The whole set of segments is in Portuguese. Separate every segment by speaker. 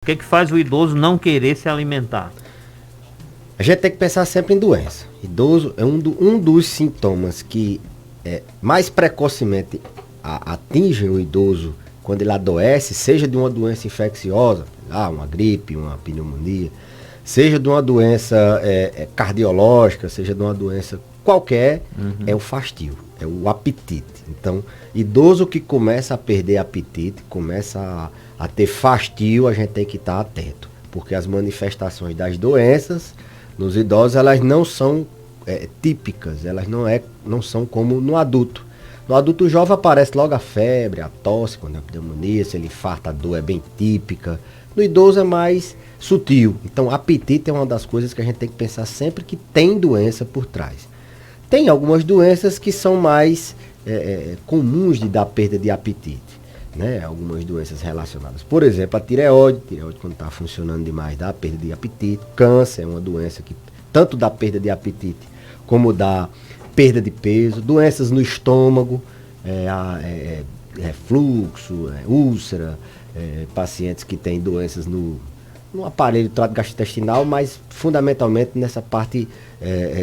Speaker 1: O que faz o idoso não querer se alimentar?
Speaker 2: A gente tem que pensar sempre em doença. Idoso é um dos sintomas que mais precocemente atingem o idoso quando ele adoece, seja de uma doença infecciosa, uma gripe, uma pneumonia, seja de uma doença cardiológica, seja de uma doença qualquer, é o fastio, é o apetite. Então, idoso que começa a perder apetite, começa a ter fastio, a gente tem que estar atento, porque as manifestações das doenças nos idosos, elas não são típicas, elas não são como no adulto. No adulto jovem aparece logo a febre, a tosse, quando é a pneumonia, se ele infarta, a dor é bem típica. No idoso é mais sutil. Então, apetite é uma das coisas que a gente tem que pensar sempre que tem doença por trás. Tem algumas doenças que são mais comuns de dar perda de apetite, né? Algumas doenças relacionadas. Por exemplo, a tireoide quando está funcionando demais dá perda de apetite. Câncer é uma doença que tanto dá perda de apetite como dá perda de peso. Doenças no estômago, refluxo, úlcera, pacientes que têm doenças no aparelho do trato gastrointestinal, mas fundamentalmente nessa parte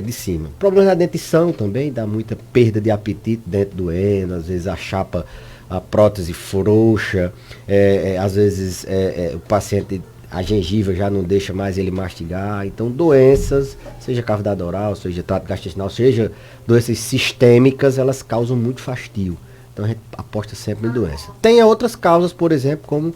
Speaker 2: de cima. Problemas na dentição também, dá muita perda de apetite, dente doendo, às vezes a prótese frouxa, às vezes o paciente, a gengiva já não deixa mais ele mastigar. Então doenças, seja cavidade oral, seja trato gastrointestinal, seja doenças sistêmicas, elas causam muito fastio. Então a gente aposta sempre em doença. Tem outras causas, por exemplo, como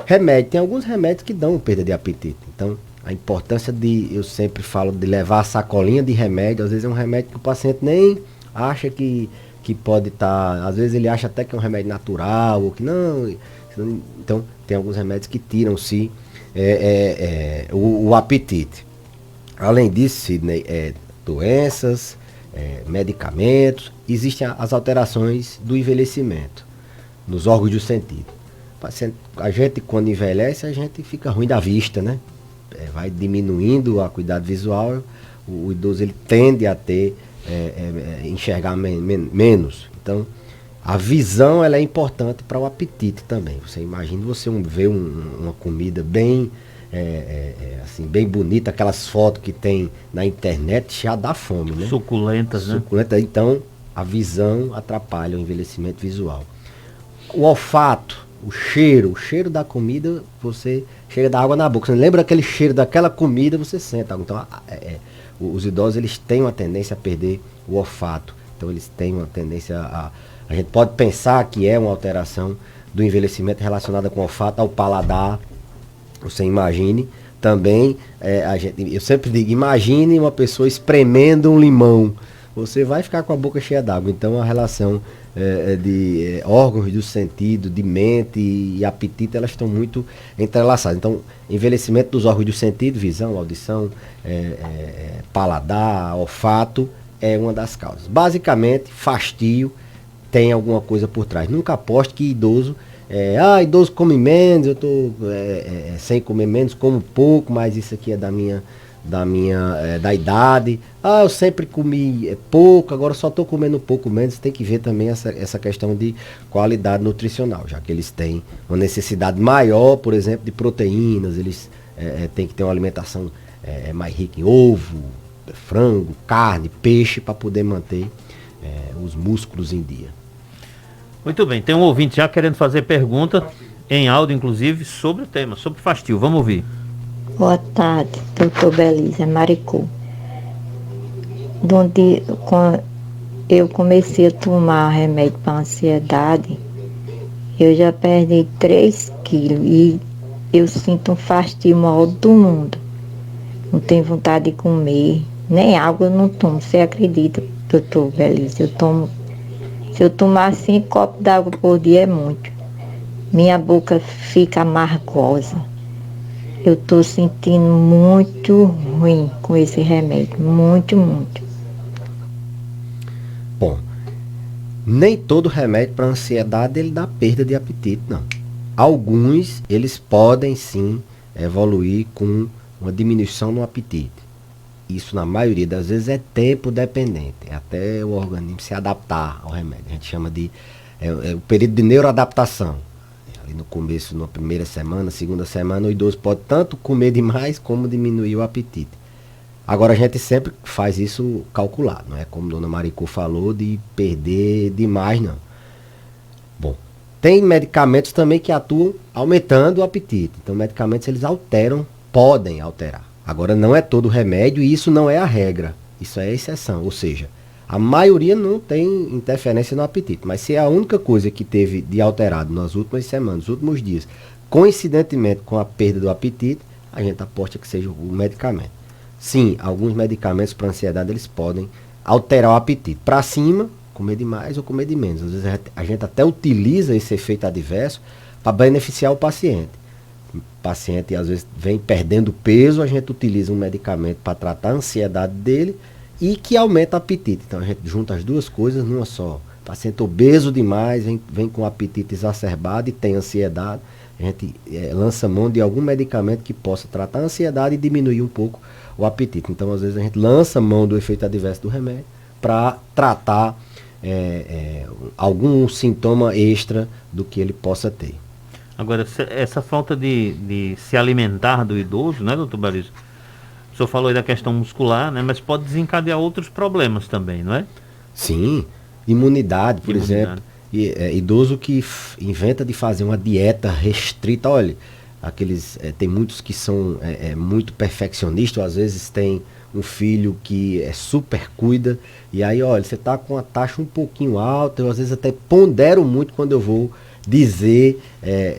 Speaker 2: remédio. Tem alguns remédios que dão perda de apetite. Então a importância eu sempre falo de levar a sacolinha de remédio. Às vezes é um remédio que o paciente nem acha que pode estar, às vezes ele acha até que é um remédio natural, ou que não. Então tem alguns remédios que tiram sim o apetite. Além disso, Sidney, doenças, medicamentos, existem as alterações do envelhecimento nos órgãos do sentido. A gente, quando envelhece, a gente fica ruim da vista, né? Vai diminuindo a acuidade visual, o idoso ele tende a ter enxergar menos. Então, a visão ela é importante para o apetite também. Você imagina você ver uma comida bem assim, bem bonita, aquelas fotos que tem na internet, já dá fome, né?
Speaker 1: Suculentas, né?
Speaker 2: Então, a visão atrapalha o envelhecimento visual. O olfato, o cheiro da comida, você chega da água na boca. Você lembra aquele cheiro daquela comida, você sente. Então, os idosos eles têm uma tendência a perder o olfato. Então, eles têm uma tendência a gente pode pensar que é uma alteração do envelhecimento relacionada com o olfato ao paladar. Você imagine também, eu sempre digo, imagine uma pessoa espremendo um limão. Você vai ficar com a boca cheia d'água. Então a relação de órgãos do sentido, de mente e apetite, elas estão muito entrelaçadas. Então, envelhecimento dos órgãos do sentido, visão, audição, paladar, olfato, é uma das causas. Basicamente, fastio tem alguma coisa por trás. Nunca aposte que idoso idoso come menos, eu estou sem comer menos, como pouco, mas isso aqui é da idade. Eu sempre comi pouco, agora só estou comendo pouco menos. Tem que ver também essa questão de qualidade nutricional, já que eles têm uma necessidade maior, por exemplo, de proteínas. Eles têm que ter uma alimentação mais rica em ovo, frango, carne, peixe, para poder manter os músculos em dia.
Speaker 1: Muito bem, tem um ouvinte já querendo fazer pergunta, em áudio inclusive, sobre o tema, sobre fastio. Vamos ouvir.
Speaker 3: Boa tarde, doutor Belisa, Maricô. Quando eu comecei a tomar remédio para ansiedade, eu já perdi 3 quilos e eu sinto um fastio maior do mundo. Não tenho vontade de comer, nem água eu não tomo. Você acredita, doutor Belisa? Se eu tomar 5 copos d'água por dia é muito. Minha boca fica amargosa. Eu estou sentindo muito ruim com esse remédio. Muito, muito.
Speaker 2: Bom, nem todo remédio para ansiedade ele dá perda de apetite, não. Alguns, eles podem sim evoluir com uma diminuição no apetite. Isso, na maioria das vezes, é tempo dependente. É até o organismo se adaptar ao remédio. A gente chama de o período de neuroadaptação. ali no começo, na primeira semana, segunda semana, o idoso pode tanto comer demais como diminuir o apetite. Agora a gente sempre faz isso calculado, não é como a dona Maricu falou de perder demais, não. Bom, tem medicamentos também que atuam aumentando o apetite. Então medicamentos eles alteram, podem alterar. Agora não é todo remédio e isso não é a regra, isso é a exceção, ou seja, a maioria não tem interferência no apetite, mas se é a única coisa que teve de alterado nas últimas semanas, nos últimos dias, coincidentemente com a perda do apetite, a gente aposta que seja o medicamento. Sim, alguns medicamentos para ansiedade eles podem alterar o apetite. Para cima, comer de mais ou comer de menos. Às vezes a gente até utiliza esse efeito adverso para beneficiar o paciente. O paciente às vezes vem perdendo peso, a gente utiliza um medicamento para tratar a ansiedade dele e que aumenta o apetite. Então a gente junta as duas coisas numa só. O paciente obeso demais, vem com apetite exacerbado e tem ansiedade. A gente lança mão de algum medicamento que possa tratar a ansiedade e diminuir um pouco o apetite. Então às vezes a gente lança mão do efeito adverso do remédio para tratar algum sintoma extra do que ele possa ter.
Speaker 1: Agora, essa falta de se alimentar do idoso, né, doutor Barizo? O senhor falou aí da questão muscular, né, mas pode desencadear outros problemas também, não é?
Speaker 2: Sim, imunidade, por exemplo. Idoso que inventa de fazer uma dieta restrita, olha, tem muitos que são muito perfeccionistas, às vezes tem um filho que super cuida, e aí, olha, você está com a taxa um pouquinho alta, eu às vezes até pondero muito quando eu vou dizer,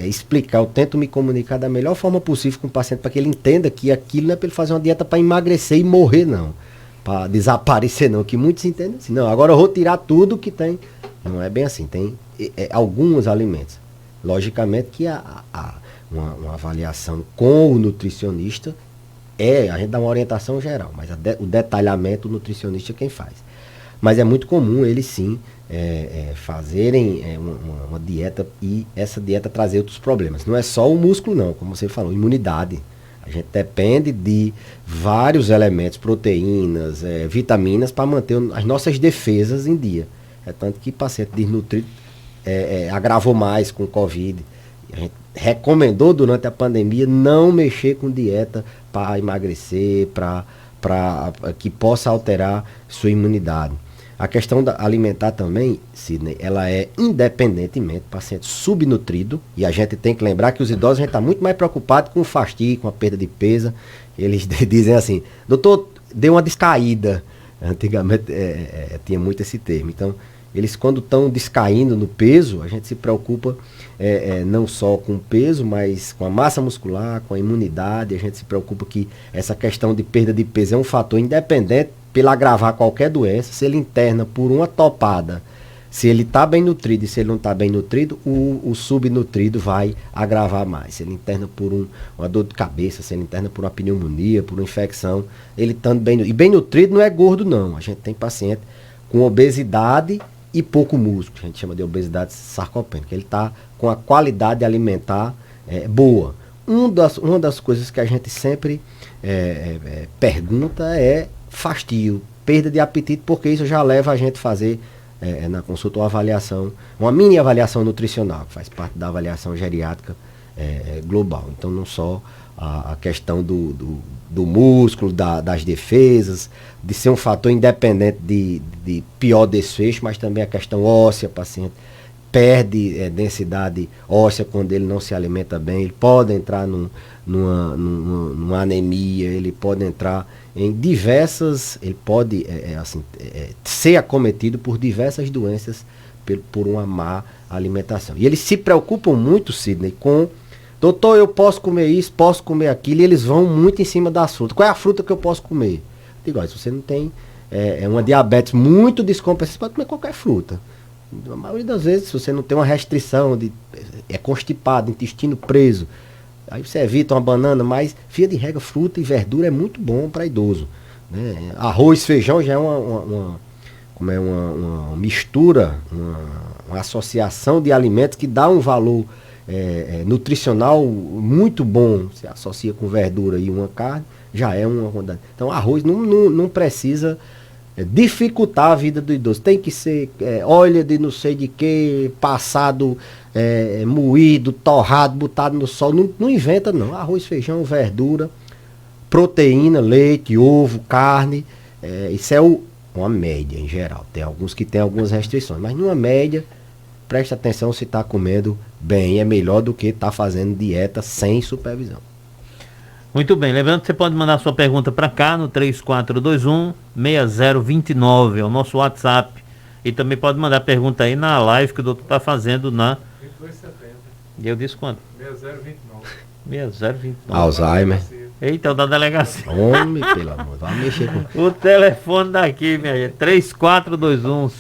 Speaker 2: explicar, eu tento me comunicar da melhor forma possível com o paciente, para que ele entenda que aquilo não é para ele fazer uma dieta para emagrecer e morrer, não, para desaparecer, não, que muitos entendem assim, não, agora eu vou tirar tudo que tem, não é bem assim, tem alguns alimentos, logicamente que uma avaliação com o nutricionista, a gente dá uma orientação geral, mas o detalhamento o nutricionista é quem faz. Mas é muito comum eles sim fazerem uma dieta e essa dieta trazer outros problemas. Não é só o músculo não, como você falou, imunidade. A gente depende de vários elementos, proteínas, vitaminas, para manter as nossas defesas em dia. É tanto que paciente desnutrido agravou mais com o Covid. A gente recomendou durante a pandemia não mexer com dieta para emagrecer, para que possa alterar sua imunidade. A questão alimentar também, Sidney, ela é independentemente paciente subnutrido, e a gente tem que lembrar que os idosos a gente está muito mais preocupado com o fastio, com a perda de peso. Eles dizem assim, doutor, deu uma descaída. Antigamente tinha muito esse termo. Então, eles quando estão descaindo no peso, a gente se preocupa não só com o peso, mas com a massa muscular, com a imunidade. A gente se preocupa que essa questão de perda de peso é um fator independente pela agravar qualquer doença. Se ele interna por uma topada, se ele está bem nutrido e se ele não está bem nutrido, o subnutrido vai agravar mais. Se ele interna por uma dor de cabeça, se ele interna por uma pneumonia, por uma infecção, ele estando bem nutrido. E bem nutrido não é gordo não, a gente tem paciente com obesidade e pouco músculo, a gente chama de obesidade sarcopênica, ele está com a qualidade alimentar boa. Uma das coisas que a gente sempre pergunta é fastio, perda de apetite, porque isso já leva a gente a fazer na consulta uma avaliação, uma mini avaliação nutricional, que faz parte da avaliação geriátrica global. Então não só a questão do músculo, das defesas, de ser um fator independente de pior desfecho, mas também a questão óssea, o paciente perde densidade óssea quando ele não se alimenta bem, ele pode entrar numa anemia, ele pode entrar em diversas, ele pode ser acometido por diversas doenças por uma má alimentação. E eles se preocupam muito, Sidney, com doutor, eu posso comer isso, posso comer aquilo, e eles vão muito em cima das frutas. Qual é a fruta que eu posso comer? Digo, se você não tem uma diabetes muito descompensada, você pode comer qualquer fruta. A maioria das vezes, se você não tem uma restrição, é constipado, intestino preso, aí você evita uma banana, mas via de regra, fruta e verdura é muito bom para idoso. Né? Arroz, feijão já é uma mistura, uma associação de alimentos que dá um valor nutricional muito bom. Você associa com verdura e uma carne, já é uma quantidade. Então arroz não precisa dificultar a vida do idoso. Tem que ser óleo de não sei de que, passado moído, torrado, botado no sol. Não inventa não. Arroz, feijão, verdura, proteína, leite, ovo, carne. Isso é uma média em geral. Tem alguns que tem algumas restrições, mas numa média, preste atenção se está comendo bem. É melhor do que estar fazendo dieta sem supervisão.
Speaker 1: Muito bem, lembrando que você pode mandar sua pergunta para cá no 3421-6029, é o nosso WhatsApp. E também pode mandar pergunta aí na live que o doutor está fazendo na... 2270. E eu disse quanto? 6029. 6029.
Speaker 2: Alzheimer.
Speaker 1: Eita, o da delegacia.
Speaker 2: Homem, pelo amor, vai mexer com...
Speaker 1: O telefone daqui, minha gente, 3421,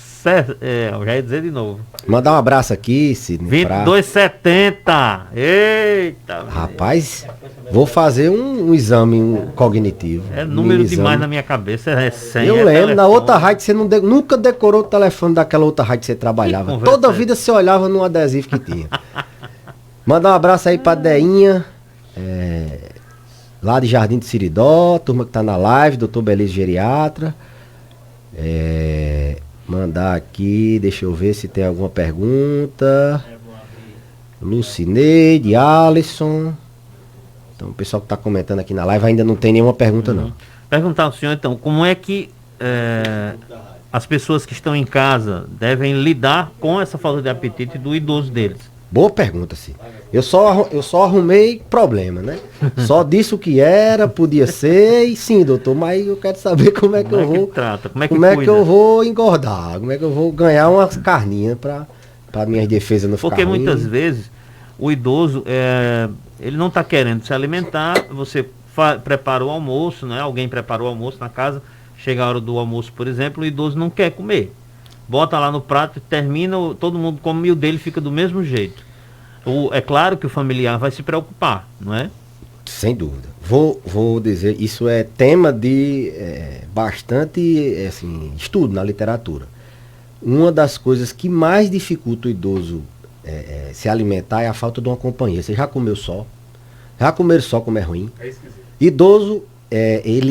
Speaker 1: eu já ia dizer de novo.
Speaker 2: Mandar um abraço aqui, Sidney.
Speaker 1: 2270. Eita.
Speaker 2: Rapaz, vou fazer um exame cognitivo.
Speaker 1: É número demais na minha cabeça, é 100.
Speaker 2: Eu lembro, na outra rádio você nunca decorou o telefone daquela outra rádio que você trabalhava. Toda vida você olhava num adesivo que tinha. Mandar um abraço aí pra Deinha, lá de Jardim de Siridó, turma que tá na live, doutor Belise Geriatra. Mandar aqui, deixa eu ver se tem alguma pergunta. Lucineide, Alisson. Então o pessoal que está comentando aqui na live ainda não tem nenhuma pergunta não.
Speaker 1: Perguntar ao senhor então, como é que as pessoas que estão em casa devem lidar com essa falta de apetite do idoso deles?
Speaker 2: Boa pergunta, sim. Eu só arrumei problema, né? Só disse o que era, podia ser, e sim, doutor, mas eu quero saber como é que eu vou. Como é que eu vou engordar, como é que eu vou ganhar umas carninhas para minhas defesas não ficar
Speaker 1: ruim. Porque muitas
Speaker 2: ruim.
Speaker 1: vezes o idoso, ele não está querendo se alimentar, você prepara o almoço, né? Alguém prepara o almoço na casa, chega a hora do almoço, por exemplo, o idoso não quer comer. Bota lá no prato, termina, todo mundo come e o dele fica do mesmo jeito. É claro que o familiar vai se preocupar, não é?
Speaker 2: Sem dúvida. Vou dizer, isso é tema de bastante estudo na literatura. Uma das coisas que mais dificulta o idoso se alimentar é a falta de uma companhia. Você já comeu só? Já comer só como é ruim? É esquisito. Idoso,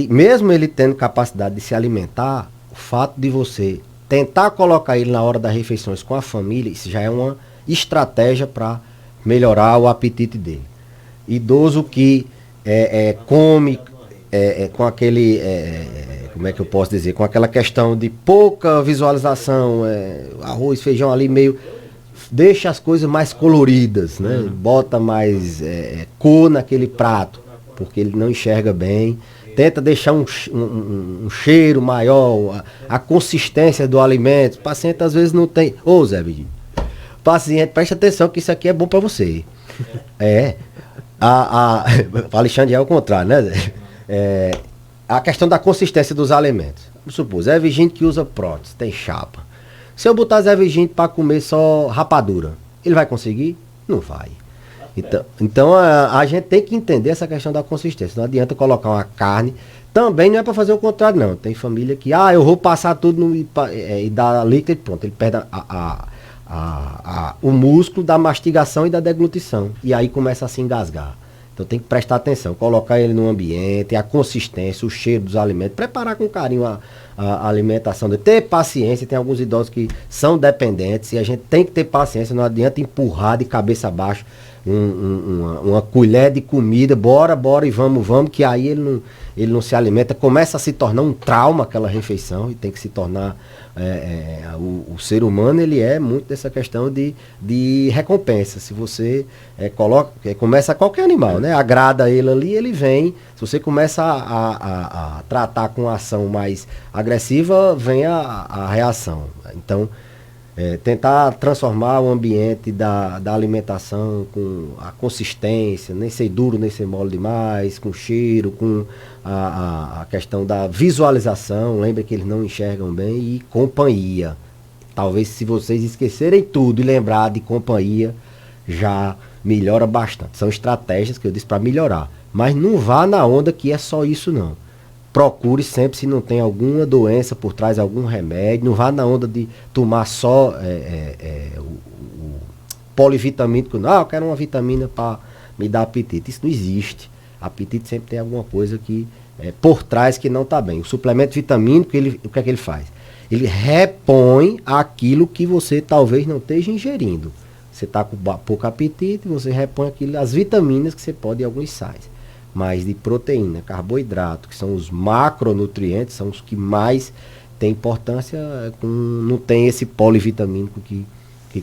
Speaker 2: mesmo ele tendo capacidade de se alimentar, o fato de você tentar colocar ele na hora das refeições com a família, isso já é uma estratégia para melhorar o apetite dele. Idoso que come com aquele, como é que eu posso dizer, com aquela questão de pouca visualização, arroz, feijão ali meio, deixa as coisas mais coloridas, né? Bota mais cor naquele prato, porque ele não enxerga bem. Tenta deixar um cheiro maior, a consistência do alimento. O paciente às vezes não tem. Ô Zé Vidinho, paciente, preste atenção que isso aqui é bom para você. Alexandre é o contrário, né, Zé? A questão da consistência dos alimentos. Vamos supor, Zé Virgínio que usa prótese, tem chapa. Se eu botar Zé Virgínio para comer só rapadura, ele vai conseguir? Não vai. Então a gente tem que entender essa questão da consistência. Não adianta colocar uma carne. Também não é para fazer o contrário, não. Tem família que, eu vou passar tudo e dar líquido e pronto. Ele perde o músculo da mastigação e da deglutição. E aí começa a se engasgar. Então tem que prestar atenção, colocar ele no ambiente, a consistência, o cheiro dos alimentos, preparar com carinho a alimentação dele, ter paciência. Tem alguns idosos que são dependentes e a gente tem que ter paciência, não adianta empurrar de cabeça abaixo uma colher de comida, bora e vamos, que aí ele não se alimenta, começa a se tornar um trauma aquela refeição e tem que se tornar, o ser humano ele é muito dessa questão de recompensa. Se você começa qualquer animal, né? Agrada ele ali, ele vem. Se você começa a tratar com ação mais agressiva, vem a reação. Então, tentar transformar o ambiente da alimentação com a consistência, nem ser duro, nem ser mole demais, com cheiro, com a questão da visualização. Lembra que eles não enxergam bem, e companhia. Talvez se vocês esquecerem tudo e lembrar de companhia, já melhora bastante. São estratégias que eu disse para melhorar. Mas não vá na onda que é só isso não. Procure sempre se não tem alguma doença por trás, algum remédio. Não vá na onda de tomar só o polivitamínico. Não, eu quero uma vitamina para me dar apetite. Isso não existe. Apetite sempre tem alguma coisa que por trás que não está bem. O suplemento vitamínico, o que é que ele faz? Ele repõe aquilo que você talvez não esteja ingerindo. você está com pouco apetite, você repõe as vitaminas que você pode e alguns sais. Mas de proteína, carboidrato, que são os macronutrientes, são os que mais têm importância, não tem esse polivitamínico que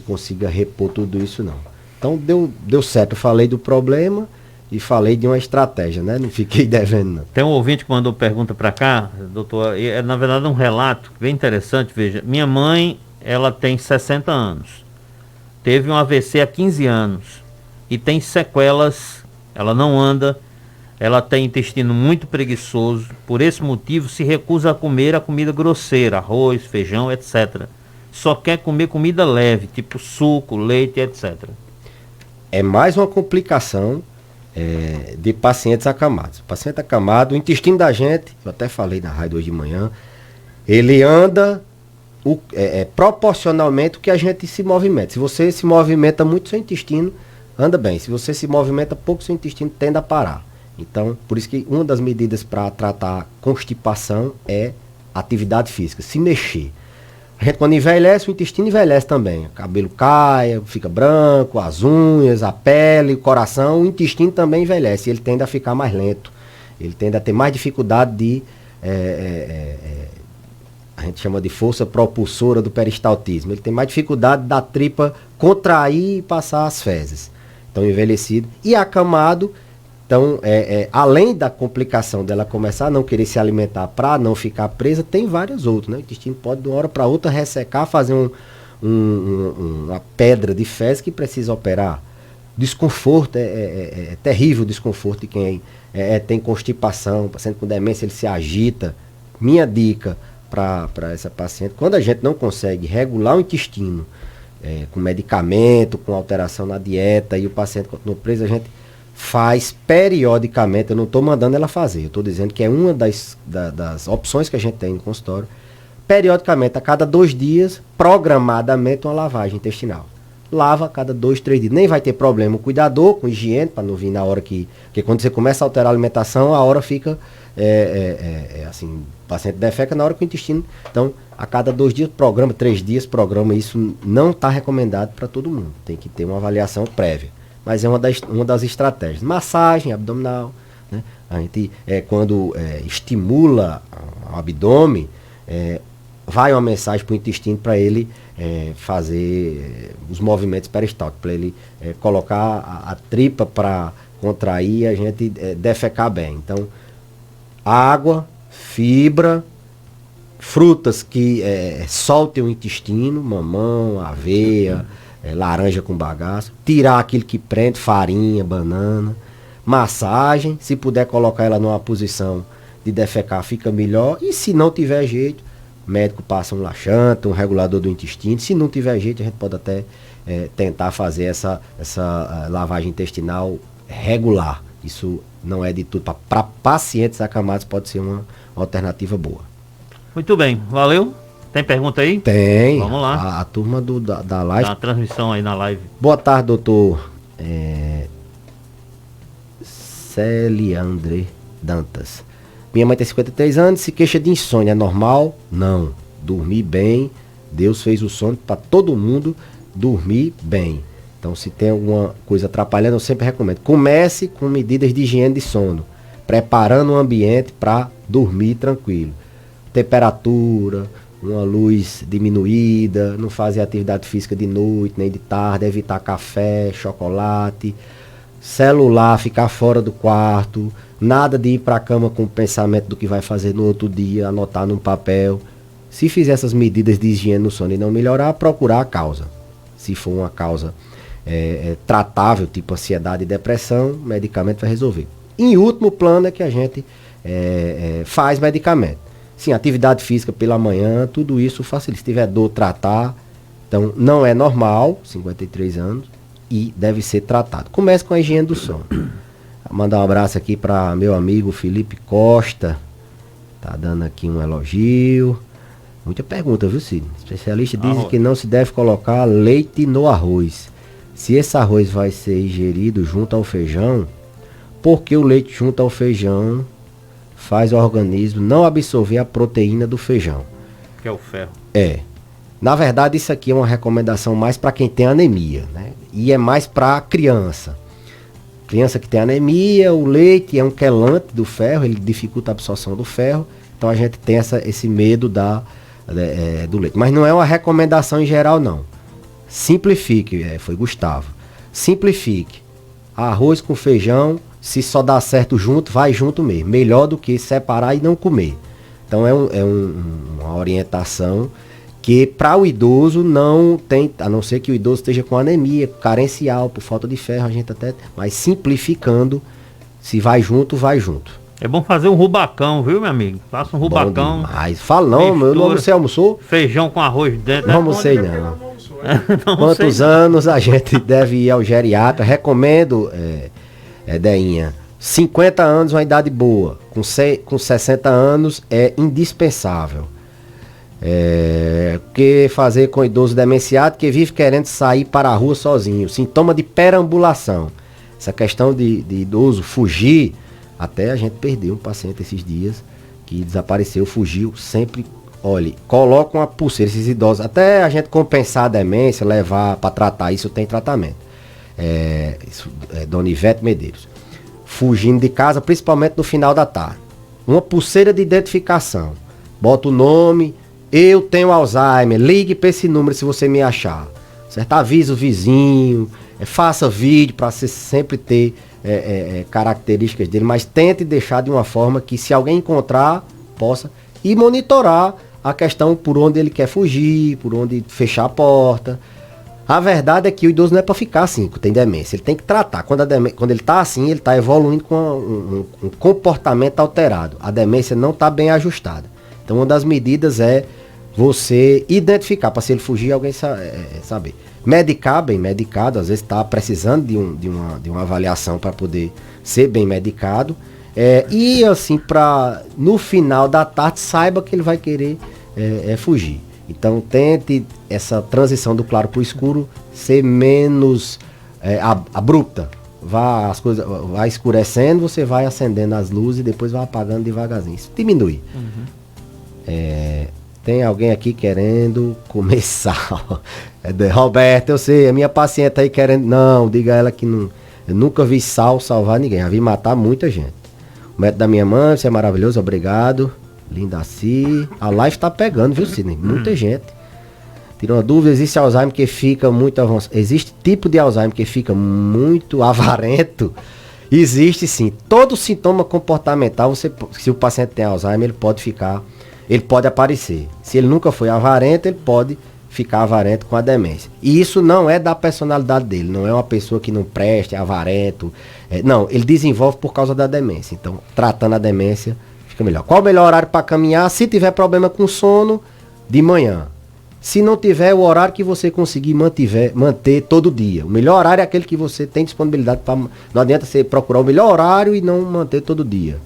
Speaker 2: consiga repor tudo isso, não. Então deu certo, eu falei do problema e falei de uma estratégia, né? Não fiquei devendo, não.
Speaker 1: Tem um ouvinte que mandou pergunta para cá, doutor, é na verdade um relato bem interessante, veja, minha mãe, ela tem 60 anos, teve um AVC há 15 anos e tem sequelas, ela não anda, ela tem intestino muito preguiçoso, por esse motivo se recusa a comer a comida grosseira, arroz, feijão, etc. Só quer comer comida leve, tipo suco, leite, etc.
Speaker 2: É mais uma complicação de pacientes acamados. O paciente acamado, o intestino da gente, eu até falei na rádio hoje de manhã, ele anda proporcionalmente o que a gente se movimenta. Se você se movimenta muito, seu intestino anda bem. Se você se movimenta pouco, seu intestino tende a parar. Então, por isso que uma das medidas para tratar constipação é atividade física, se mexer. A gente quando envelhece, o intestino envelhece também. O cabelo cai, fica branco, as unhas, a pele, o coração, o intestino também envelhece. Ele tende a ficar mais lento. Ele tende a ter mais dificuldade de... a gente chama de força propulsora do peristaltismo. Ele tem mais dificuldade da tripa contrair e passar as fezes. Então, envelhecido. E acamado... Então, além da complicação dela começar a não querer se alimentar para não ficar presa, tem várias outras, né? O intestino pode de uma hora para outra ressecar, fazer uma pedra de fezes que precisa operar. Desconforto, é terrível o desconforto de quem tem constipação, paciente com demência, ele se agita. Minha dica para essa paciente, quando a gente não consegue regular o intestino com medicamento, com alteração na dieta e o paciente continua preso, a gente faz periodicamente, eu não estou mandando ela fazer, eu estou dizendo que é uma das opções que a gente tem no consultório, periodicamente, a cada 2 dias, programadamente uma lavagem intestinal. Lava a cada 2, 3 dias. Nem vai ter problema o cuidador, com higiene, para não vir na hora porque quando você começa a alterar a alimentação, a hora fica, assim, o paciente defeca na hora que o intestino, então, a cada 2 dias, programa, 3 dias, programa, isso não está recomendado para todo mundo, tem que ter uma avaliação prévia. Mas é uma das estratégias. Massagem abdominal, né? A gente, quando estimula o abdômen, vai uma mensagem para o intestino para ele fazer os movimentos peristálticos, para ele colocar a tripa para contrair e a gente defecar bem. Então, água, fibra, frutas que soltem o intestino, mamão, aveia, laranja com bagaço, tirar aquilo que prende, farinha, banana, massagem, se puder colocar ela numa posição de defecar fica melhor, e se não tiver jeito, o médico passa um laxante, um regulador do intestino, se não tiver jeito a gente pode até tentar fazer essa lavagem intestinal regular, isso não é de tudo, para pacientes acamados pode ser uma alternativa boa.
Speaker 1: Muito bem, valeu. Tem pergunta aí?
Speaker 2: Tem.
Speaker 1: Vamos lá.
Speaker 2: A turma da live.
Speaker 1: Tá a transmissão aí na live.
Speaker 2: Boa tarde, doutor Celiandre Dantas. Minha mãe tem 53 anos, se queixa de insônia. É normal? Não. Dormir bem. Deus fez o sono para todo mundo dormir bem. Então, se tem alguma coisa atrapalhando, eu sempre recomendo. Comece com medidas de higiene de sono. Preparando o ambiente para dormir tranquilo. Temperatura, uma luz diminuída, não fazer atividade física de noite, nem de tarde, evitar café, chocolate, celular, ficar fora do quarto, nada de ir para a cama com o pensamento do que vai fazer no outro dia, anotar num papel. Se fizer essas medidas de higiene no sono e não melhorar, procurar a causa. Se for uma causa tratável, tipo ansiedade e depressão, o medicamento vai resolver. Em último plano é que a gente faz medicamento. Sim, atividade física pela manhã, tudo isso facilita. Se tiver dor, tratar. Então, não é normal, 53 anos, e deve ser tratado. Comece com a higiene do sono. Vou mandar um abraço aqui para meu amigo Felipe Costa. Tá dando aqui um elogio. Muita pergunta, viu, Cid? Especialista diz que não se deve colocar leite no arroz. Se esse arroz vai ser ingerido junto ao feijão, por que o leite junto ao feijão faz o organismo não absorver a proteína do feijão?
Speaker 1: Que é o ferro.
Speaker 2: Na verdade, isso aqui é uma recomendação mais para quem tem anemia, né? E é mais para criança. Criança que tem anemia, o leite é um quelante do ferro, ele dificulta a absorção do ferro. Então a gente tem esse medo do leite. Mas não é uma recomendação em geral, não. Simplifique, foi Gustavo. Simplifique. Arroz com feijão, se só dá certo junto, vai junto mesmo. Melhor do que separar e não comer. Então é uma orientação que para o idoso não tem, a não ser que o idoso esteja com anemia, carencial, por falta de ferro, a gente até, mas simplificando, se vai junto, vai junto.
Speaker 1: É bom fazer um rubacão, viu, meu amigo? Faça um rubacão.
Speaker 2: Mas fala não, meu nome, você almoçou?
Speaker 1: Feijão com arroz dentro.
Speaker 2: Não almocei não.
Speaker 1: Não
Speaker 2: Quantos
Speaker 1: sei,
Speaker 2: anos a gente deve ir ao geriatra? Recomendo, Deinha, 50 anos uma idade boa, com 60 anos é indispensável. O que fazer com idoso demenciado que vive querendo sair para a rua sozinho? Sintoma de perambulação. Essa questão de idoso fugir, até a gente perdeu um paciente esses dias que desapareceu, fugiu, sempre, olhe, coloca uma pulseira, esses idosos, até a gente compensar a demência, levar para tratar, isso tem tratamento. Dona Ivete Medeiros. Fugindo de casa, principalmente no final da tarde. Uma pulseira de identificação. Bota o nome, eu tenho Alzheimer, ligue para esse número se você me achar. Certo? Avisa o vizinho, faça vídeo para você sempre ter características dele, mas tente deixar de uma forma que se alguém encontrar, possa e monitorar a questão por onde ele quer fugir, por onde fechar a porta. A verdade é que o idoso não é para ficar assim, tem demência, ele tem que tratar. Quando ele está assim, ele está evoluindo com um comportamento alterado. A demência não está bem ajustada. Então uma das medidas é você identificar, para se ele fugir, alguém saber. Medicar, bem medicado, às vezes está precisando de uma avaliação para poder ser bem medicado. E assim, no final da tarde, saiba que ele vai querer fugir. Então tente essa transição do claro para o escuro ser menos abrupta. As coisas vai escurecendo, você vai acendendo as luzes e depois vai apagando devagarzinho. Isso diminui. Tem alguém aqui querendo comer sal. Roberto, eu sei, a minha paciente aí querendo. Não, diga a ela que não, eu nunca vi sal salvar ninguém. Eu vi matar muita gente. O método da minha mãe, você é maravilhoso, obrigado. Lindaci. A live tá pegando, viu, Sidney? Muita gente. Tirou uma dúvida, existe Alzheimer que fica muito avançado? Existe tipo de Alzheimer que fica muito avarento? Existe sim. Todo sintoma comportamental, se o paciente tem Alzheimer, ele pode aparecer. Se ele nunca foi avarento, ele pode ficar avarento com a demência. E isso não é da personalidade dele, não é uma pessoa que não presta, é avarento. Não, ele desenvolve por causa da demência. Então, tratando a demência, fica melhor. Qual o melhor horário para caminhar? Se tiver problema com sono, de manhã. Se não tiver, o horário que você conseguir manter todo dia. O melhor horário é aquele que você tem disponibilidade para. Não adianta você procurar o melhor horário e não manter todo dia.